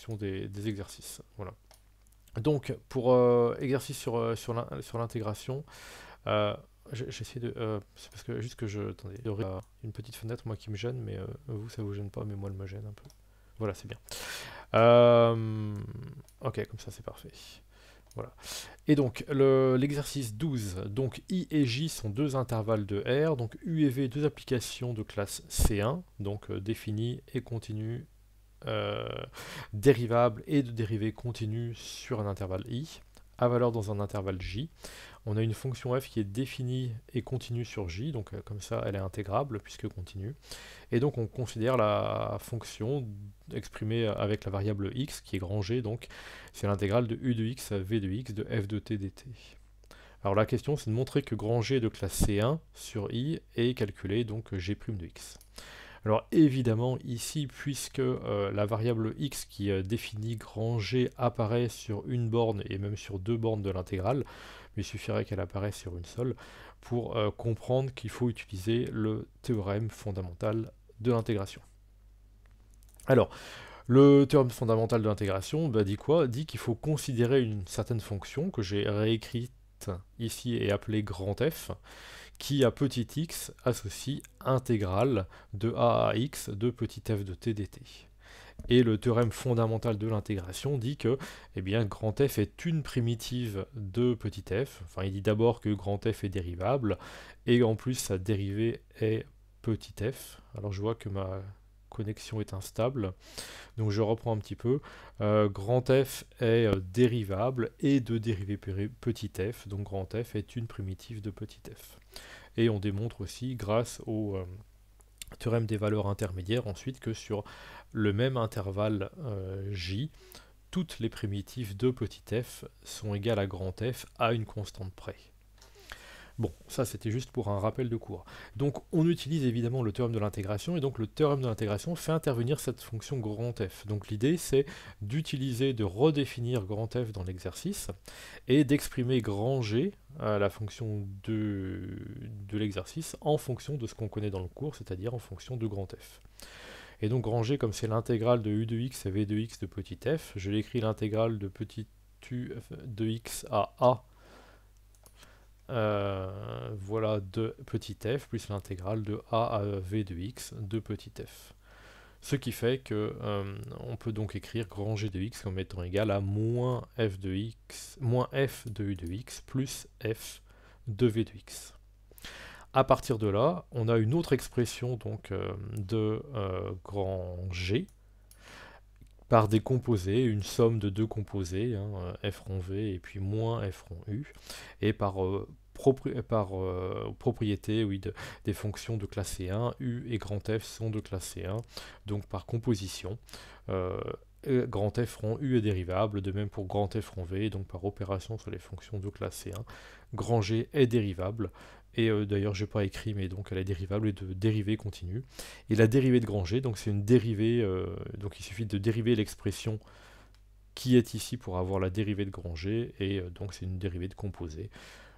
fonction des exercices. Voilà. Donc, pour exercice sur l'intégration, j'essaie de... c'est parce que juste que je... Attendez, il y aurait une petite fenêtre, moi, qui me gêne, mais vous, ça vous gêne pas, mais moi, elle me gêne un peu. Voilà, c'est bien. Ok, comme ça, c'est parfait. Voilà. Et donc, l'exercice 12, donc I et J sont deux intervalles de R, donc U et V, deux applications de classe C1, donc définies et continues, dérivables et de dérivées continues sur un intervalle I, à valeur dans un intervalle J. On a une fonction f qui est définie et continue sur J, donc comme ça elle est intégrable puisque continue. Et donc on considère la fonction exprimée avec la variable x qui est grand G, donc c'est l'intégrale de u de x à v de x de f de t dt. Alors la question c'est de montrer que grand G de classe C1 sur I est calculé donc G' de x. Alors évidemment ici, puisque la variable x qui définit grand G apparaît sur une borne et même sur deux bornes de l'intégrale, mais il suffirait qu'elle apparaisse sur une seule pour comprendre qu'il faut utiliser le théorème fondamental de l'intégration. Alors, le théorème fondamental de l'intégration dit quoi? Dit qu'il faut considérer une certaine fonction que j'ai réécrite ici et appelée grand F, qui à petit x associe intégrale de a à x de petit f de t dt. Et le théorème fondamental de l'intégration dit que eh bien, grand f est une primitive de petit f. Enfin, il dit d'abord que grand f est dérivable, et en plus sa dérivée est petit f. Alors je vois que ma connexion est instable, donc je reprends un petit peu. Grand f est dérivable et de dérivée petit f, donc grand f est une primitive de petit f. Et on démontre aussi, grâce au théorème des valeurs intermédiaires, ensuite que sur le même intervalle J, toutes les primitives de petit f sont égales à grand F à une constante près. Bon, ça c'était juste pour un rappel de cours. Donc on utilise évidemment le théorème de l'intégration, et donc le théorème de l'intégration fait intervenir cette fonction grand F. Donc l'idée c'est d'utiliser, de redéfinir grand F dans l'exercice, et d'exprimer grand G, la fonction de l'exercice, en fonction de ce qu'on connaît dans le cours, c'est-à-dire en fonction de grand F. Et donc grand G, comme c'est l'intégrale de u de x à v de x de petit f, je l'écris l'intégrale de petit u de x à a, voilà, de petit f, plus l'intégrale de a à v de x de petit f. Ce qui fait que on peut donc écrire grand G de x comme étant égal à moins f de x, moins f de u de x plus f de v de x. À partir de là, on a une autre expression donc de grand G par des composés, une somme de deux composés, hein, f rond v et puis moins f rond u, et par propriété oui, des fonctions de classe C1, u et grand F sont de classe C1, donc par composition. Grand F rond U est dérivable, de même pour grand F rond V, donc par opération sur les fonctions de classe C1. Grand G est dérivable, et d'ailleurs je n'ai pas écrit, mais donc elle est dérivable et de dérivée continue. Et la dérivée de grand G, donc c'est une dérivée, donc il suffit de dériver l'expression qui est ici pour avoir la dérivée de grand G, et donc c'est une dérivée de composé.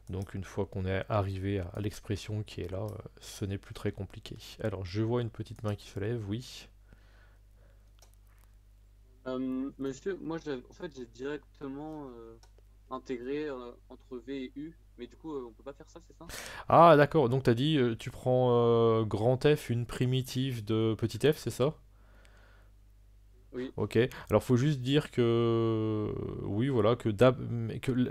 Donc une fois qu'on est arrivé à l'expression qui est là, ce n'est plus très compliqué. Alors je vois une petite main qui se lève, oui. Monsieur, moi en fait j'ai directement intégré entre V et U, mais du coup on peut pas faire ça, c'est ça? Ah d'accord, donc tu as dit tu prends grand F, une primitive de petit f, c'est ça? Oui. Ok, alors faut juste dire que oui voilà que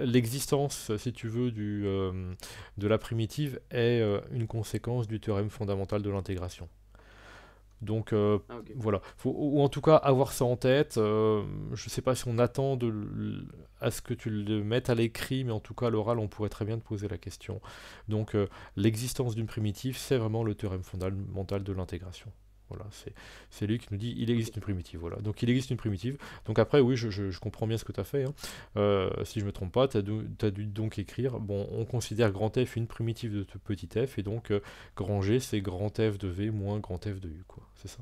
l'existence, si tu veux, de la primitive est une conséquence du théorème fondamental de l'intégration. Donc Ah ok. voilà, ou en tout cas avoir ça en tête. Je sais pas si on attend à ce que tu le mettes à l'écrit, mais en tout cas à l'oral, on pourrait très bien te poser la question. Donc l'existence d'une primitive, c'est vraiment le théorème fondamental de l'intégration. Voilà, c'est lui qui nous dit il Ok. existe une primitive. Voilà, donc il existe une primitive. Donc après, oui, je comprends bien ce que tu as fait, hein. Si je me trompe pas, tu as dû donc écrire bon, on considère grand F une primitive de petit f, et donc grand G, c'est grand F de V moins grand F de U, quoi. C'est ça.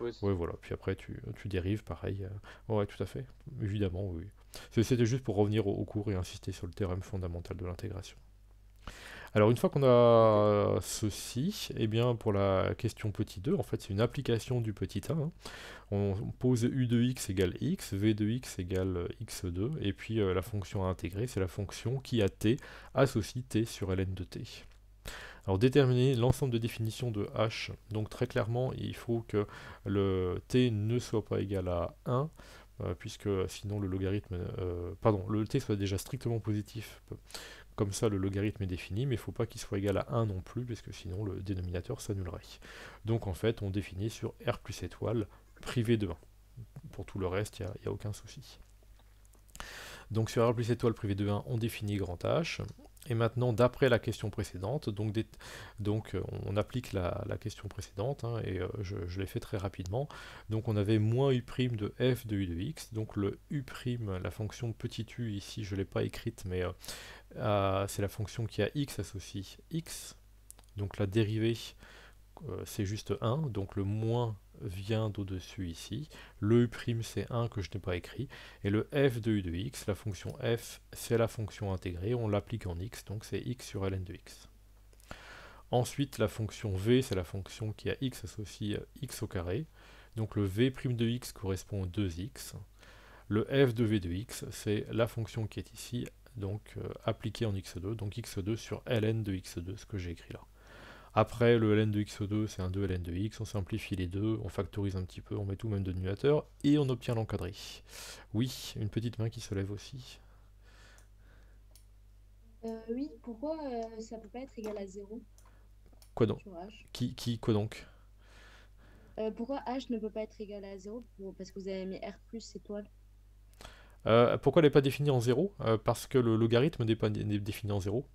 Ouais, c'est Ouais, ça. voilà. Puis après, tu dérives, pareil. Ouais, tout à fait. Évidemment, oui. C'était juste pour revenir au cours et insister sur le théorème fondamental de l'intégration. Alors une fois qu'on a ceci, eh bien pour la question petit 2, en fait c'est une application du petit 1. Hein. On pose u de x égale x, v de x égale x2, et puis la fonction à intégrer, c'est la fonction qui à t associe t sur ln de t. Alors déterminer l'ensemble de définitions de h, donc très clairement il faut que le t ne soit pas égal à 1, puisque sinon le logarithme, le t soit déjà strictement positif, comme ça le logarithme est défini, mais il ne faut pas qu'il soit égal à 1 non plus, parce que sinon le dénominateur s'annulerait. Donc en fait on définit sur R plus étoile privé de 1. Pour tout le reste, il n'y a aucun souci. Donc sur R plus étoile privé de 1, on définit grand H. Et maintenant, d'après la question précédente, donc on applique la question précédente, hein, et je l'ai fait très rapidement. Donc on avait moins u' de f de u de x. Donc le u', la fonction petit u ici, je ne l'ai pas écrite, mais c'est la fonction qui a x associe x. Donc la dérivée, c'est juste 1, donc le moins vient d'au-dessus ici. Le u' c'est 1 que je n'ai pas écrit. Et le f de u de x, la fonction f, c'est la fonction intégrée, on l'applique en x, donc c'est x sur ln de x. Ensuite, la fonction v, c'est la fonction qui a x associe x au carré. Donc le v' de x correspond au 2x. Le f de v de x, c'est la fonction qui est ici, donc appliquée en x2, donc x2 sur ln de x2, ce que j'ai écrit là. Après, le ln de x2, c'est un 2 ln de x, on simplifie les deux, on factorise un petit peu, on met tout même dénominateur, et on obtient l'encadré. Oui, une petite main qui se lève aussi. Oui, pourquoi ça peut pas être égal à 0 Quoi donc? sur H? Quoi donc? Pourquoi H ne peut pas être égal à 0 parce que vous avez mis R plus étoile. Pourquoi elle n'est pas définie en 0? Parce que le logarithme n'est pas défini en 0.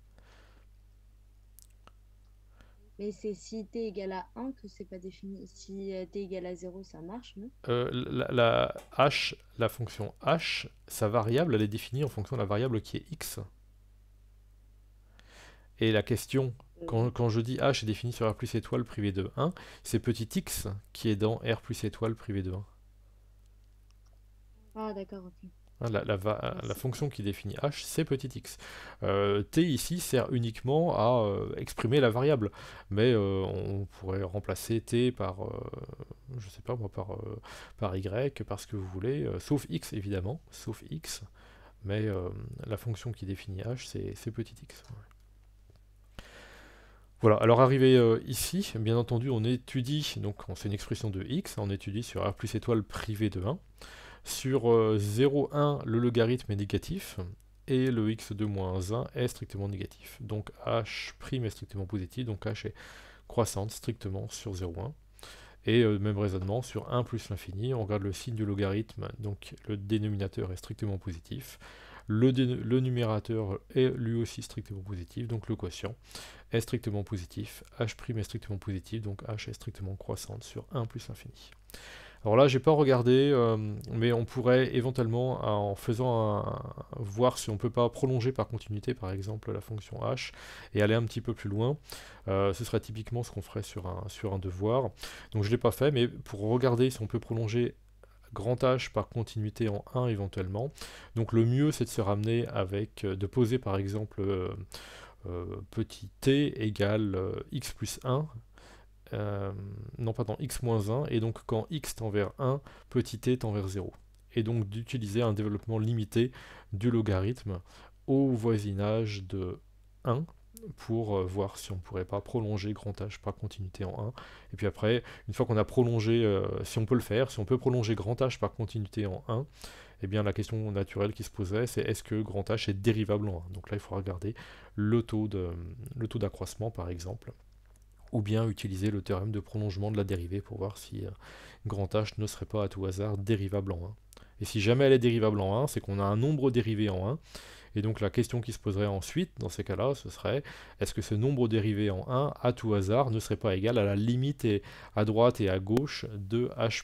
Mais c'est si t égale à 1 que c'est pas défini. Si t égale à 0, ça marche, non? La fonction h, sa variable, elle est définie en fonction de la variable qui est x. Et la question, Oui. quand je dis h est défini sur R plus étoile privé de 1, c'est petit x qui est dans R plus étoile privé de 1. Ah, d'accord, ok. Hein, la Merci. fonction qui définit h, c'est petit x. T ici sert uniquement à exprimer la variable, mais on pourrait remplacer t par, je sais pas moi, par y, par ce que vous voulez, sauf x évidemment, sauf x, mais la fonction qui définit h, c'est petit x. Ouais. Voilà, alors arrivé ici, bien entendu, on étudie, donc c'est une expression de x, on étudie sur R plus étoile privé de 1. Sur 0, 1, le logarithme est négatif, et le x2 moins 1 est strictement négatif. Donc h' est strictement positif, donc h est croissante strictement sur 0, 1. Et même raisonnement sur 1 plus l'infini, on regarde le signe du logarithme, donc le dénominateur est strictement positif. Le numérateur est lui aussi strictement positif, donc le quotient est strictement positif, h' est strictement positif, donc h est strictement croissante sur 1 plus l'infini. Alors là, j'ai pas regardé, mais on pourrait éventuellement, en voir si on peut pas prolonger par continuité, par exemple, la fonction h, et aller un petit peu plus loin. Ce serait typiquement ce qu'on ferait sur un devoir. Donc je l'ai pas fait, mais pour regarder si on peut prolonger grand H par continuité en 1 éventuellement. Donc le mieux, c'est de se ramener avec, de poser par exemple petit t égale x plus 1, non pardon, x moins 1, et donc quand x tend vers 1, petit t tend vers 0. Et donc d'utiliser un développement limité du logarithme au voisinage de 1 pour voir si on ne pourrait pas prolonger grand H par continuité en 1. Et puis après, une fois qu'on a prolongé, si on peut le faire, si on peut prolonger grand H par continuité en 1, eh bien la question naturelle qui se poserait, c'est est-ce que grand H est dérivable en 1? Donc là, il faut regarder le taux d'accroissement, par exemple, ou bien utiliser le théorème de prolongement de la dérivée pour voir si grand H ne serait pas à tout hasard dérivable en 1. Et si jamais elle est dérivable en 1, c'est qu'on a un nombre dérivé en 1, et donc la question qui se poserait ensuite, dans ces cas-là, ce serait, est-ce que ce nombre dérivé en 1, à tout hasard, ne serait pas égal à la limite à droite et à gauche de h'?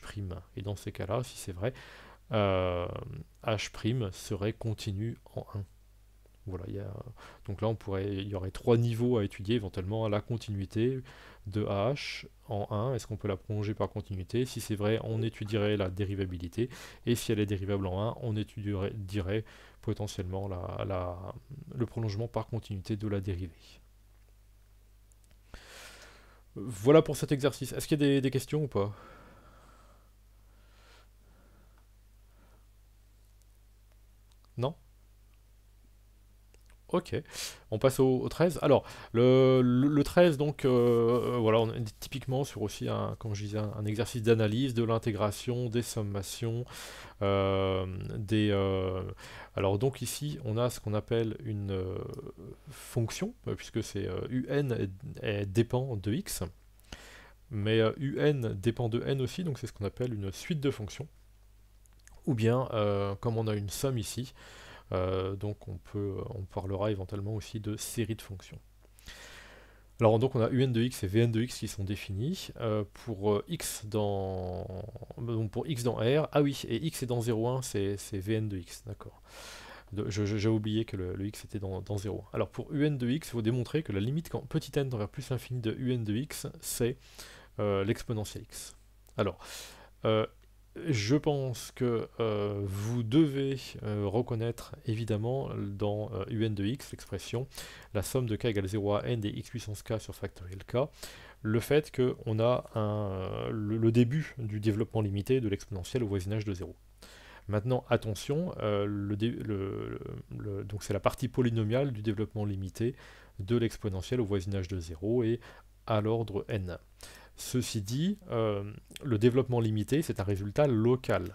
Et dans ces cas-là, si c'est vrai, h' serait continu en 1. Voilà, donc là, il y aurait 3 niveaux à étudier éventuellement. La continuité de h en 1, est-ce qu'on peut la prolonger par continuité? Si c'est vrai, on étudierait la dérivabilité. Et si elle est dérivable en 1, on étudierait potentiellement le prolongement par continuité de la dérivée. Voilà pour cet exercice. Est-ce qu'il y a des questions ou pas? Non? Ok, on passe au 13. Alors, le 13, donc, voilà, on est typiquement sur aussi, comme je disais, un exercice d'analyse de l'intégration, des sommations, euh, des... euh, alors, donc ici, on a ce qu'on appelle une fonction, puisque c'est un dépend de x, mais un dépend de n aussi, donc c'est ce qu'on appelle une suite de fonctions. Ou bien, comme on a une somme ici, donc on parlera éventuellement aussi de série de fonctions. Alors donc on a un de x et vn de x qui sont définis pour pour x dans R. Ah oui, et x est dans 0,1, c'est vn de x, d'accord. J'ai oublié que le x était dans 0,1. Alors pour un de x, il faut démontrer que la limite quand petit n tend vers plus l'infini de un de x, c'est l'exponentielle x. Alors, euh, je pense que vous devez reconnaître évidemment dans un de x, l'expression la somme de k égale 0 à n des x puissance k sur factoriel k, le fait qu'on a le début du développement limité de l'exponentielle au voisinage de 0. Maintenant, attention, donc c'est la partie polynomiale du développement limité de l'exponentielle au voisinage de 0 et à l'ordre n. Ceci dit, le développement limité, c'est un résultat local.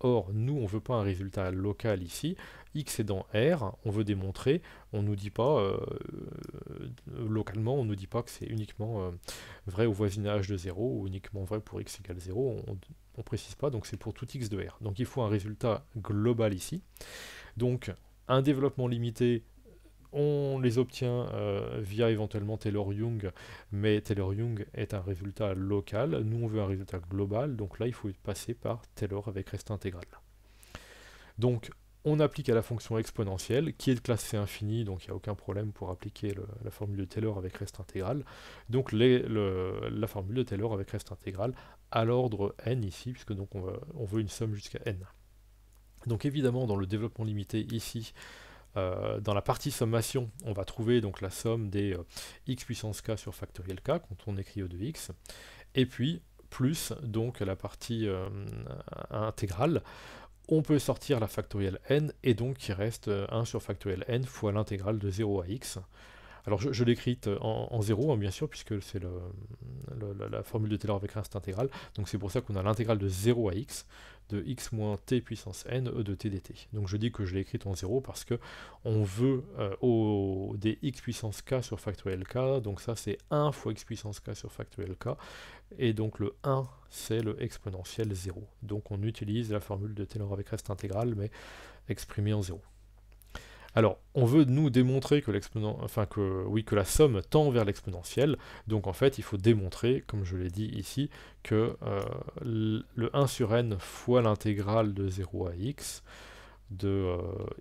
Or, nous, on ne veut pas un résultat local ici. X est dans R, on veut démontrer, on nous dit pas, localement, on ne nous dit pas que c'est uniquement vrai au voisinage de 0 ou uniquement vrai pour x égale 0, on ne précise pas, donc c'est pour tout x de R. Donc il faut un résultat global ici. Donc, un développement limité, on les obtient via éventuellement Taylor-Young, mais Taylor-Young est un résultat local. Nous, on veut un résultat global, donc là, il faut passer par Taylor avec reste intégrale. Donc, on applique à la fonction exponentielle, qui est de classe C infini, donc il n'y a aucun problème pour appliquer la formule de Taylor avec reste intégrale. Donc, la formule de Taylor avec reste intégrale à l'ordre n ici, puisque donc on veut une somme jusqu'à n. Donc, évidemment, dans le développement limité ici, dans la partie sommation, on va trouver donc la somme des x puissance k sur factoriel k quand on écrit e de x, et puis plus donc la partie intégrale. On peut sortir la factorielle n, et donc il reste 1 sur factoriel n fois l'intégrale de 0 à x. Alors je l'écrite en 0, hein, bien sûr, puisque c'est la formule de Taylor avec reste intégrale. Donc c'est pour ça qu'on a l'intégrale de 0 à x, de x moins t puissance n, e de t dt. Donc je dis que je l'ai écrite en 0 parce que on veut des x puissance k sur factoriel k, donc ça c'est 1 fois x puissance k sur factoriel k, et donc le 1 c'est le exponentiel 0. Donc on utilise la formule de Taylor avec reste intégrale, mais exprimée en 0. Alors, on veut nous démontrer que que la somme tend vers l'exponentielle. Donc en fait, il faut démontrer, comme je l'ai dit ici, que le 1 sur n fois l'intégrale de 0 à x de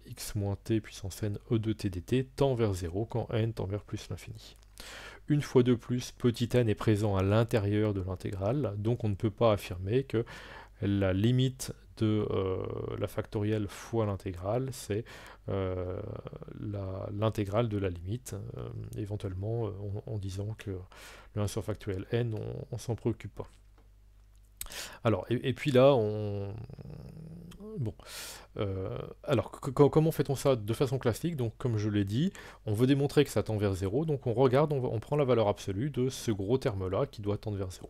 x moins t puissance n e de t dt tend vers 0 quand n tend vers plus l'infini. Une fois de plus, petit n est présent à l'intérieur de l'intégrale, donc on ne peut pas affirmer que la limite de la factorielle fois l'intégrale, c'est l'intégrale de la limite, éventuellement en disant que le 1 sur factoriel n, on s'en préoccupe pas. Alors, et puis là, bon. Alors, comment fait-on ça de façon classique? Donc, comme je l'ai dit, on veut démontrer que ça tend vers 0, donc on regarde, on prend la valeur absolue de ce gros terme-là qui doit tendre vers 0.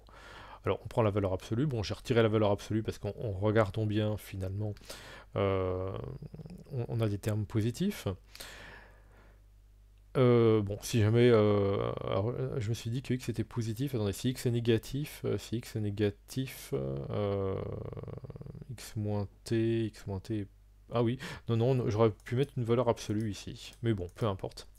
Alors, on prend la valeur absolue. Bon, j'ai retiré la valeur absolue parce qu'en regardant bien, finalement, on a des termes positifs. Bon, si jamais... alors, je me suis dit que x était positif. Attendez, si x est négatif, x moins t... Ah oui, non, j'aurais pu mettre une valeur absolue ici. Mais bon, peu importe.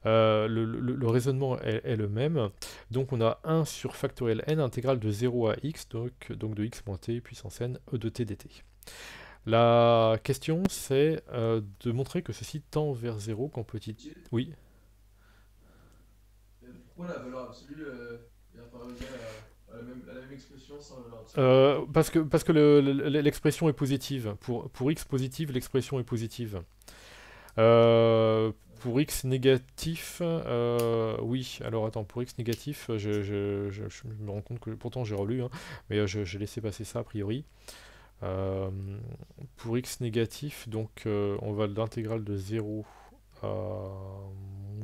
Le raisonnement est le même. Donc on a 1 sur factoriel n intégrale de 0 à x, donc de x moins t puissance n e de t dt. La question c'est de montrer que ceci tend vers 0 quand petit... Oui. Pourquoi la valeur absolue est inférieure à la même expression sans la valeur absolue? Parce que l'expression est positive. Pour x positive, l'expression est positive. pour x négatif, oui, alors attends, pour x négatif, je me rends compte que pourtant j'ai relu, hein, mais j'ai laissé passer ça a priori. Euh, pour x négatif, donc on va de l'intégrale de 0 à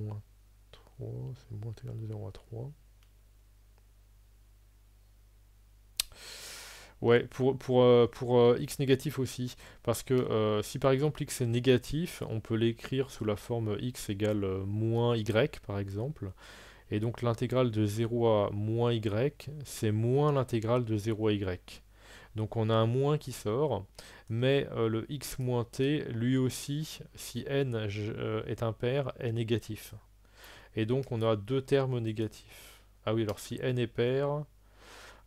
moins 3, c'est moins intégrale de 0 à 3. Ouais, pour x négatif aussi, parce que si par exemple x est négatif, on peut l'écrire sous la forme x égale moins y par exemple, et donc l'intégrale de 0 à moins y, c'est moins l'intégrale de 0 à y. Donc on a un moins qui sort, mais le x moins t, lui aussi, si n est impair, est négatif. Et donc on a deux termes négatifs. Ah oui, alors si n est pair...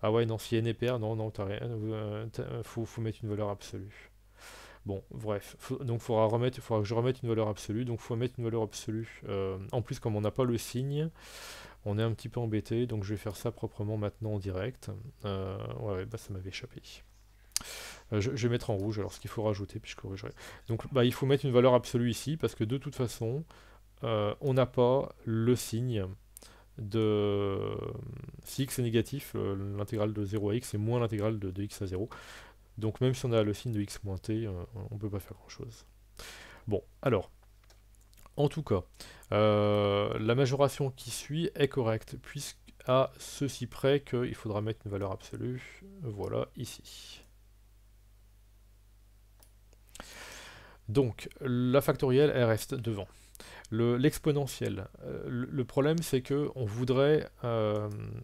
Ah ouais, non, si n est pair, non, non, t'as rien. Faut mettre une valeur absolue. Bon, bref. Donc faudra que je remette une valeur absolue. Donc faut mettre une valeur absolue. En plus, comme on n'a pas le signe, on est un petit peu embêté. Donc je vais faire ça proprement maintenant en direct. Ouais, bah ça m'avait échappé. Je vais mettre en rouge alors ce qu'il faut rajouter, puis je corrigerai. Donc bah, il faut mettre une valeur absolue ici, parce que de toute façon, on n'a pas le signe de... Si x est négatif, l'intégrale de 0 à x est moins l'intégrale de x à 0. Donc même si on a le signe de x moins t, on ne peut pas faire grand chose. Bon, alors, en tout cas, la majoration qui suit est correcte, puisqu'à ceci près qu'il faudra mettre une valeur absolue, voilà, ici. Donc, la factorielle, elle reste devant. L'exponentielle. Le problème, c'est que on voudrait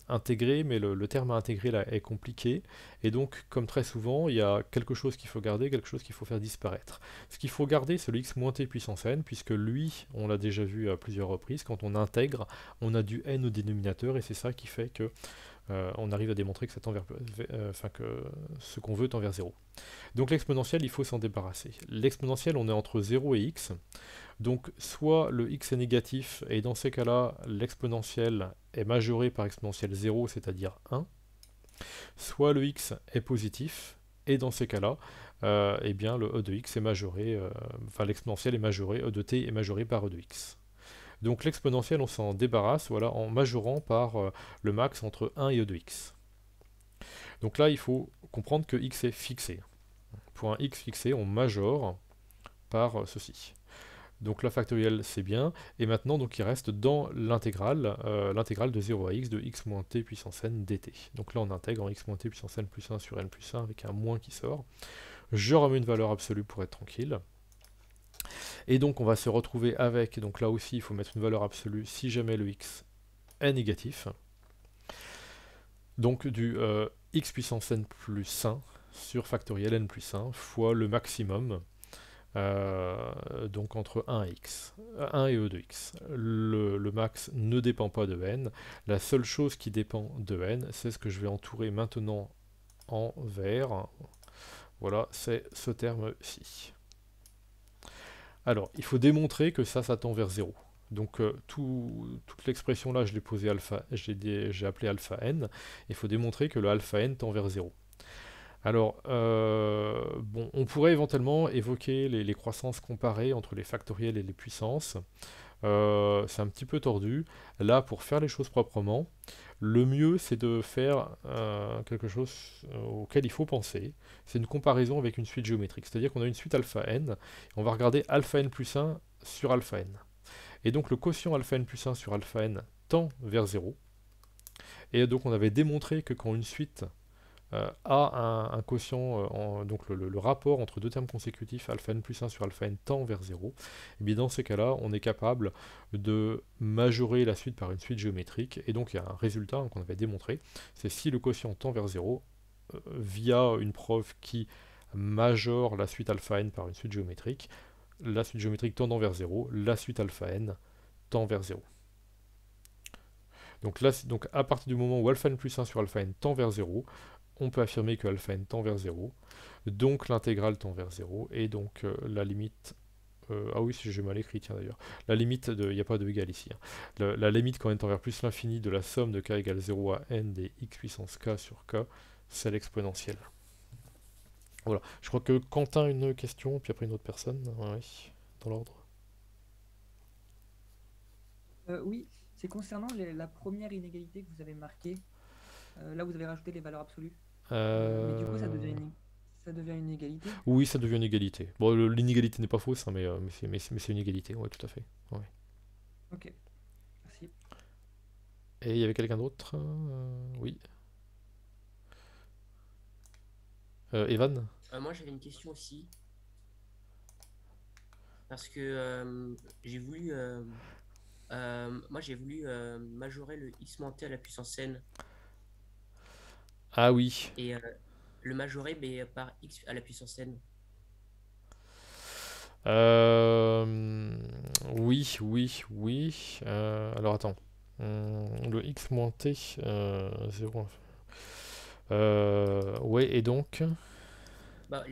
intégrer, mais le terme à intégrer là est compliqué. Et donc, comme très souvent, il y a quelque chose qu'il faut garder, quelque chose qu'il faut faire disparaître. Ce qu'il faut garder, c'est le x moins t puissance n, puisque lui, on l'a déjà vu à plusieurs reprises, quand on intègre, on a du n au dénominateur, et c'est ça qui fait que on arrive à démontrer que, ça tend vers, que ce qu'on veut tend vers 0. Donc l'exponentielle, il faut s'en débarrasser. L'exponentielle, on est entre 0 et x. Donc soit le x est négatif, et dans ces cas-là, l'exponentielle est majorée par exponentielle 0, c'est-à-dire 1. Soit le x est positif, et dans ces cas-là, eh bien le e de x est majoré, l'exponentielle est majorée, e de t est majoré par e de x. Donc l'exponentielle, on s'en débarrasse, voilà, en majorant par le max entre 1 et e de x. Donc là, il faut comprendre que x est fixé. Pour un x fixé, on majore par ceci. Donc la factorielle, c'est bien. Et maintenant, donc, il reste dans l'intégrale de 0 à x de x moins t puissance n dt. Donc là, on intègre en x moins t puissance n plus 1 sur n plus 1 avec un moins qui sort. Je remets une valeur absolue pour être tranquille. Et donc, on va se retrouver avec, donc là aussi, il faut mettre une valeur absolue si jamais le x est négatif. Donc du x puissance n plus 1 sur factoriel n plus 1 fois le maximum, donc entre 1 et x, 1 et e de x. Le max ne dépend pas de n, la seule chose qui dépend de n, c'est ce que je vais entourer maintenant en vert. Voilà, c'est ce terme-ci. Alors, il faut démontrer que ça tend vers 0. Donc toute l'expression là, je l'ai posée alpha, j'ai appelé alpha n. Il faut démontrer que le alpha n tend vers 0. Alors, bon, on pourrait éventuellement évoquer les croissances comparées entre les factoriels et les puissances. C'est un petit peu tordu. Là, pour faire les choses proprement, le mieux c'est de faire quelque chose auquel il faut penser. C'est une comparaison avec une suite géométrique. C'est-à-dire qu'on a une suite alpha n, et on va regarder alpha n plus 1 sur alpha n. Et donc le quotient alpha n plus 1 sur alpha n tend vers 0. Et donc on avait démontré que quand une suite a un quotient, donc le rapport entre deux termes consécutifs alpha n plus 1 sur alpha n tend vers 0, et bien dans ces cas-là, on est capable de majorer la suite par une suite géométrique, et donc il y a un résultat qu'on avait démontré, c'est si le quotient tend vers 0, via une preuve qui majore la suite alpha n par une suite géométrique, la suite géométrique tendant vers 0, la suite alpha n tend vers 0. Donc là, donc à partir du moment où alpha n plus 1 sur alpha n tend vers 0, on peut affirmer que alpha n tend vers 0, donc l'intégrale tend vers 0, et donc la limite... ah oui, si j'ai mal écrit, tiens d'ailleurs. La limite, il n'y a pas de égal ici. Hein. La limite quand n tend vers plus l'infini de la somme de k égale 0 à n des x puissance k sur k, c'est l'exponentielle. Voilà, je crois que Quentin a une question, puis après une autre personne, oui, dans l'ordre. Oui, c'est concernant la première inégalité que vous avez marquée. Là, vous avez rajouté les valeurs absolues. Mais du coup, ça devient une égalité. Oui, ça devient une égalité. Bon, l'inégalité n'est pas fausse, hein, mais c'est une égalité, ouais, tout à fait. Ouais. Ok, merci. Et il y avait quelqu'un d'autre? Oui. Evan? Moi, j'avais une question aussi, parce que j'ai voulu majorer le x-t à la puissance n, Ah oui. et le majorer mais par x à la puissance n. Euh, oui, oui, oui. Alors attends. Le x moins t, 0. Ouais, et donc? Bah,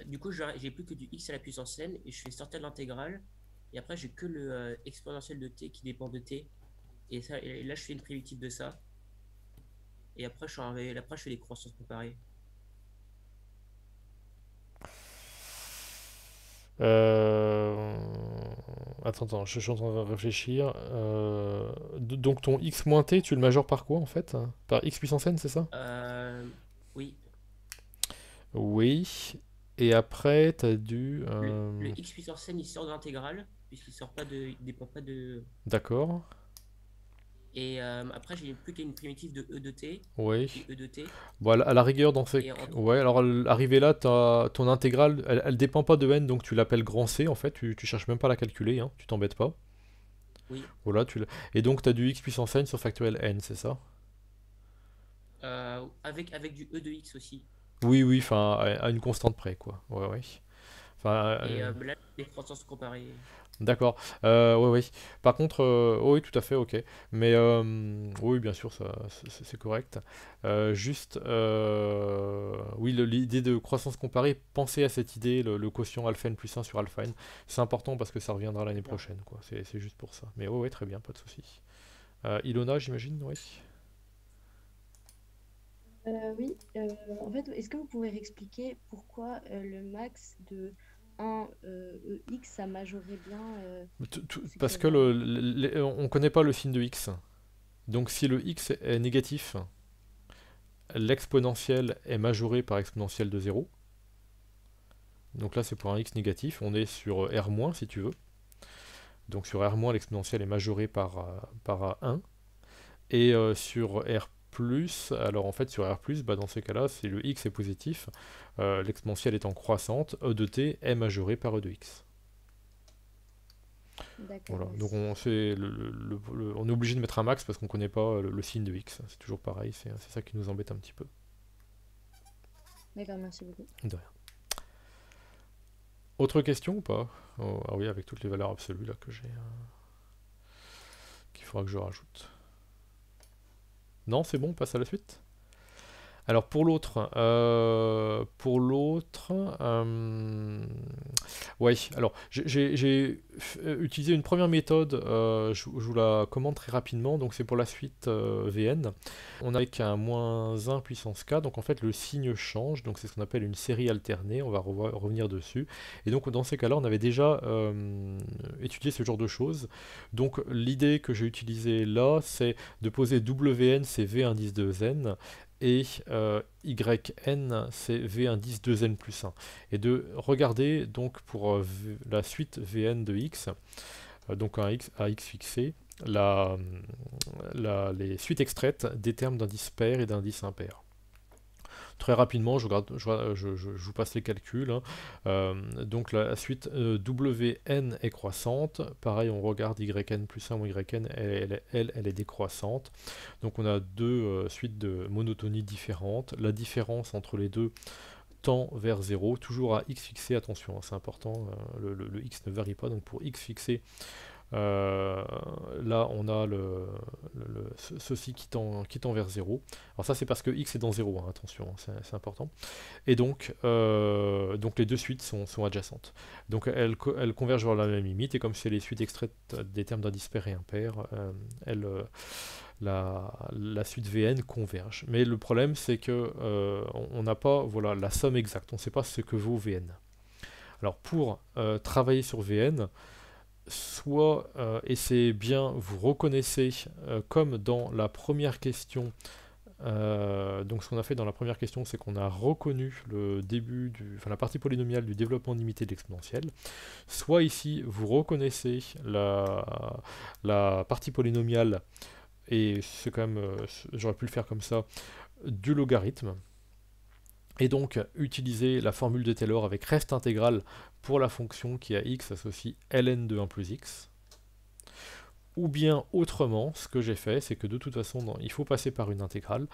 du coup, j'ai plus que du x à la puissance n, et je fais sortir l'intégrale, et après, j'ai que le exponentiel de t qui dépend de t, et là, je fais une primitive de ça, et après, je fais les croissances comparées. Euh, attends, je suis en train de réfléchir. Donc ton x moins t, tu le majores par quoi en fait? Par x puissance n, c'est ça? Euh, oui, Oui. Et après, t'as dû. le x puissance n, il sort de l'intégrale, il dépend pas de. D'accord. Et après, j'ai plus qu'une primitive de e de t Oui. et e de t. Bon, à la rigueur, dans ces. Et entre... Ouais, alors arrivé là, ton intégrale, elle dépend pas de n, donc tu l'appelles grand C en fait. Tu cherches même pas à la calculer, hein, tu t'embêtes pas. Oui. Voilà, et donc t'as du x puissance n sur factoriel n, c'est ça? Avec du e de x aussi. Oui, oui, enfin, à une constante près, quoi. Ouais, ouais. Enfin, Et là, les croissances comparées. d'accord. Ouais, ouais. Par contre, oui, tout à fait, ok. Mais oui, bien sûr, ça, c'est correct. Juste, oui, l'idée de croissance comparée, pensez à cette idée, le quotient alpha n plus 1 sur alpha n. C'est important parce que ça reviendra l'année prochaine, quoi. C'est juste pour ça. Mais ouais, ouais, très bien, pas de souci. Ilona, j'imagine, oui. Oui, en fait, est-ce que vous pouvez réexpliquer pourquoi le max de 1 EX, ça majorait bien c'est Parce qu'il y que avait un... on connaît pas le signe de x. Donc si le x est négatif, l'exponentielle est majorée par exponentielle de 0. Donc là c'est pour un x négatif, on est sur R- si tu veux. Donc sur R-, l'exponentielle est majorée par 1. Et sur R+, alors en fait sur R+, bah dans ces cas-là, si le x est positif, l'exponentielle étant croissante, e de t est majorée par e de x. D'accord, Voilà, ouais. donc on est obligé de mettre un max parce qu'on ne connaît pas le signe de x. C'est toujours pareil, c'est ça qui nous embête un petit peu. D'accord, merci beaucoup. De rien. Autre question ou pas? Oh, ah oui, avec toutes les valeurs absolues là que j'ai, qu'il faudra que je rajoute. Non, c'est bon, on passe à la suite. Alors pour l'autre, ouais, alors j'ai utilisé une première méthode, je vous la commande très rapidement, donc c'est pour la suite Vn. On a avec un moins 1 puissance k, donc en fait le signe change, donc c'est ce qu'on appelle une série alternée, on va revenir dessus. Et donc dans ces cas-là, on avait déjà étudié ce genre de choses. Donc l'idée que j'ai utilisée là, c'est de poser Wn, c'est V indice de n, et yn, c'est v indice 2n plus 1. Et de regarder donc pour la suite vn de x, donc à x fixé, les suites extraites des termes d'indices pairs et d'indices impairs. Très rapidement, je vous passe les calculs, hein. Donc la suite Wn est croissante. Pareil, on regarde Yn plus 1 ou Yn, elle est décroissante. Donc on a deux suites de monotonie différentes. La différence entre les deux tend vers 0, toujours à x fixé, attention, hein, c'est important, le x ne varie pas. Donc pour x fixé, là on a ceci qui tend vers 0. Alors ça c'est parce que x est dans 0, hein, attention, hein, c'est important. Et donc les deux suites sont adjacentes. Donc elles convergent vers la même limite, et comme c'est les suites extraites des termes d'indices pairs et impairs, la suite Vn converge. Mais le problème c'est que on n'a pas la somme exacte, on ne sait pas ce que vaut Vn. Alors pour travailler sur Vn, soit, et c'est bien, vous reconnaissez, comme dans la première question, donc ce qu'on a fait dans la première question, c'est qu'on a reconnu le début la partie polynomiale du développement limité de l'exponentielle. Soit ici, vous reconnaissez la partie polynomiale, et c'est quand même, j'aurais pu le faire comme ça, du logarithme. Et donc, utiliser la formule de Taylor avec reste intégrale pour la fonction qui à x associe ln de 1 plus x. Ou bien autrement, ce que j'ai fait, c'est que de toute façon, il faut passer par une intégrale.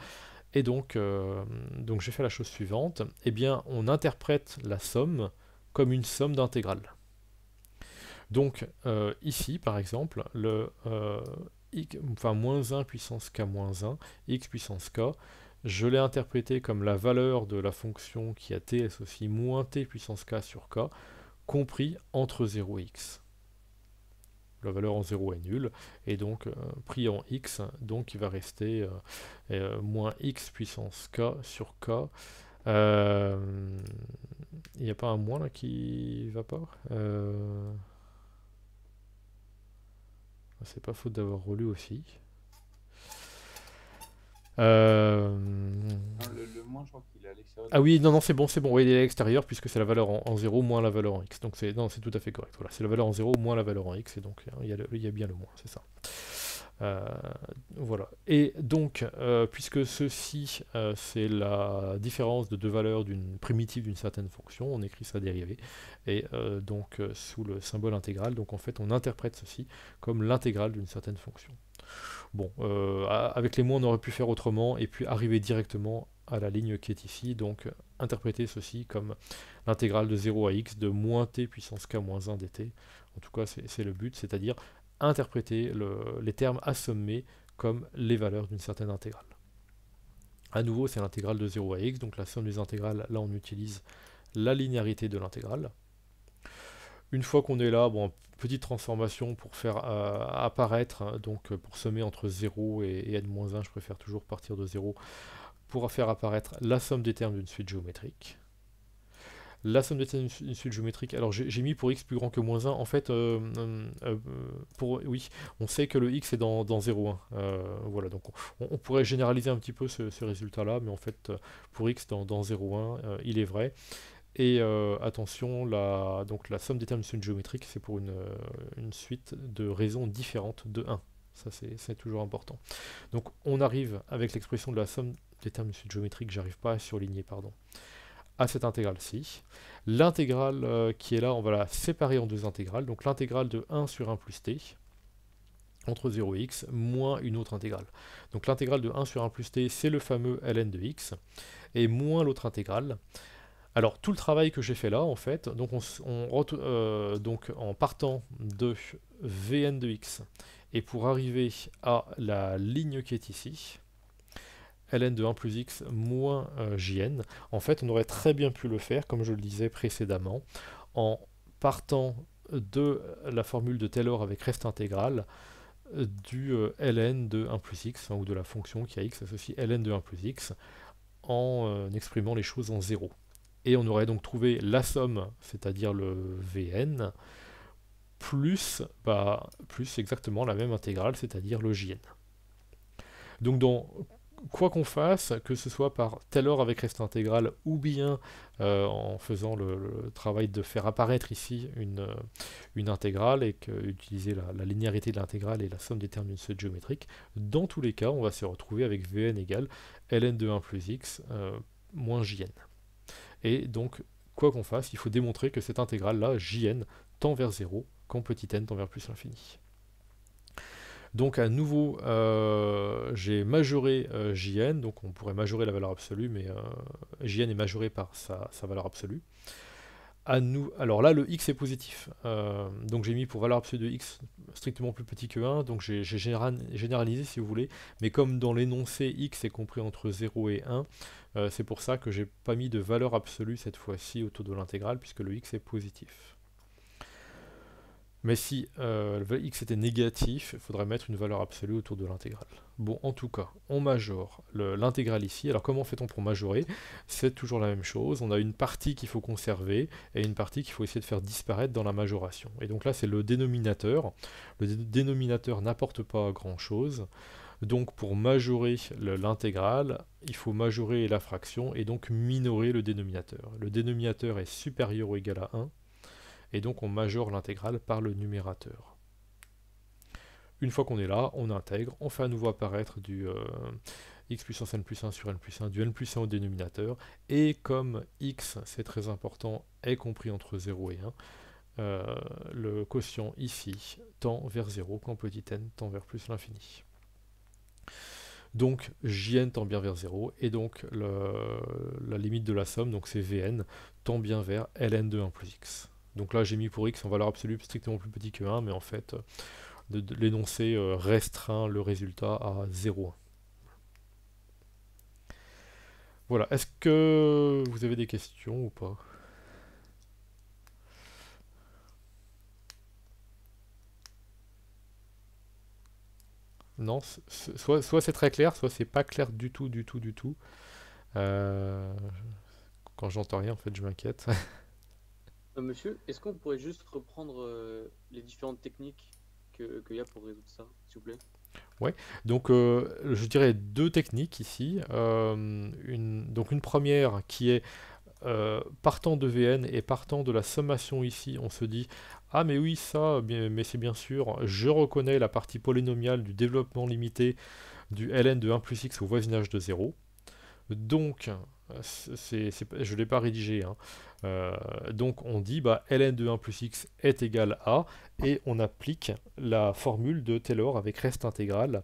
Et donc j'ai fait la chose suivante. Eh bien, on interprète la somme comme une somme d'intégrales. Donc, ici, par exemple, le moins 1 puissance k moins 1, x puissance k, je l'ai interprété comme la valeur de la fonction qui a t associe moins t puissance k sur k, compris entre 0 et x. La valeur en 0 est nulle, et donc pris en x, donc il va rester moins x puissance k sur k. Il n'y a pas un moins là qui va pas c'est pas faute d'avoir relu aussi. Le moins, je crois qu'il est à l'extérieur. Ah oui, non, c'est bon, oui, il est à l'extérieur puisque c'est la valeur en 0 moins la valeur en x. Donc c'est tout à fait correct. Voilà, c'est la valeur en 0 moins la valeur en x, et donc il y a bien le moins, c'est ça. Voilà. Et donc, puisque ceci, c'est la différence de deux valeurs d'une primitive d'une certaine fonction, on écrit sa dérivée, et donc sous le symbole intégral, donc en fait on interprète ceci comme l'intégrale d'une certaine fonction. Bon, avec les mots on aurait pu faire autrement, et puis arriver directement à la ligne qui est ici, donc interpréter ceci comme l'intégrale de 0 à x de moins t puissance k moins 1 dt. En tout cas, c'est le but, c'est-à-dire interpréter les termes assommés comme les valeurs d'une certaine intégrale. À nouveau, c'est l'intégrale de 0 à x, donc la somme des intégrales, là on utilise la linéarité de l'intégrale. Une fois qu'on est là, bon, petite transformation pour faire apparaître, donc pour sommer entre 0 et n-1, je préfère toujours partir de 0, pour faire apparaître la somme des termes d'une suite géométrique. La somme des termes d'une suite géométrique, alors j'ai mis pour x plus grand que moins 1, en fait, oui, on sait que le x est dans 0,1. Voilà, donc on pourrait généraliser un petit peu ce résultat-là, mais en fait, pour x dans 0,1, il est vrai. Et attention, donc la somme des termes d'une suite géométrique, c'est pour une suite de raisons différentes de 1. Ça, c'est toujours important. Donc on arrive avec l'expression de la somme des termes d'une suite géométrique, j'arrive pas à surligner, pardon, à cette intégrale-ci. L'intégrale qui est là, on va la séparer en deux intégrales. Donc l'intégrale de 1 sur 1 plus t, entre 0 et x, moins une autre intégrale. Donc l'intégrale de 1 sur 1 plus t, c'est le fameux ln de x, et moins l'autre intégrale. Alors tout le travail que j'ai fait là, en fait, donc, donc en partant de vn de x, et pour arriver à la ligne qui est ici, ln de 1 plus x moins jn, en fait on aurait très bien pu le faire, comme je le disais précédemment, en partant de la formule de Taylor avec reste intégrale du ln de 1 plus x, ou de la fonction qui a x associe ln de 1 plus x, en exprimant les choses en 0. Et on aurait donc trouvé la somme, c'est-à-dire le vn, plus exactement la même intégrale, c'est-à-dire le jn. Donc quoi qu'on fasse, que ce soit par Taylor avec reste intégrale, ou bien en faisant le travail de faire apparaître ici une intégrale, et utiliser la linéarité de l'intégrale et la somme des termes d'une suite géométrique, dans tous les cas, on va se retrouver avec Vn égale ln de 1 plus x moins jn. Et donc, quoi qu'on fasse, il faut démontrer que cette intégrale-là, jn, tend vers 0, quand petit n tend vers plus l'infini. Donc à nouveau, j'ai majoré jn, donc on pourrait majorer la valeur absolue, mais jn est majoré par sa valeur absolue. Alors là, le x est positif, donc j'ai mis pour valeur absolue de x strictement plus petit que 1, donc j'ai généralisé si vous voulez, mais comme dans l'énoncé x est compris entre 0 et 1, c'est pour ça que j'ai pas mis de valeur absolue cette fois-ci autour de l'intégrale, puisque le x est positif. Mais si x était négatif, il faudrait mettre une valeur absolue autour de l'intégrale. Bon, en tout cas, on majore l'intégrale ici. Alors comment fait-on pour majorer? C'est toujours la même chose. On a une partie qu'il faut conserver et une partie qu'il faut essayer de faire disparaître dans la majoration. Et donc là, c'est le dénominateur. Le dénominateur n'apporte pas grand-chose. Donc pour majorer l'intégrale, il faut majorer la fraction et donc minorer le dénominateur. Le dénominateur est supérieur ou égal à 1. Et donc on majore l'intégrale par le numérateur. Une fois qu'on est là, on intègre, on fait à nouveau apparaître du x puissance n plus 1 sur n plus 1, du n plus 1 au dénominateur, et comme x, c'est très important, est compris entre 0 et 1, le quotient ici tend vers 0 quand petit n tend vers plus l'infini. Donc Jn tend bien vers 0, et donc la limite de la somme, donc c'est Vn, tend bien vers ln de 1 plus x. Donc là j'ai mis pour x en valeur absolue strictement plus petit que 1, mais en fait l'énoncé restreint le résultat à 0,1. Voilà, est-ce que vous avez des questions ou pas? Non, soit c'est très clair, soit c'est pas clair du tout, du tout, du tout. Quand j'entends rien, en fait, je m'inquiète. Monsieur, est-ce qu'on pourrait juste reprendre les différentes techniques qu'il y a pour résoudre ça, s'il vous plaît? Ouais, donc je dirais deux techniques ici. Donc une première qui est partant de Vn et partant de la sommation ici, on se dit ah mais oui ça, mais c'est bien sûr, je reconnais la partie polynomiale du développement limité du ln de 1 plus x au voisinage de 0. Donc, je ne l'ai pas rédigé, hein. Donc on dit bah, ln de 1 plus x est égal à, et on applique la formule de Taylor avec reste intégral,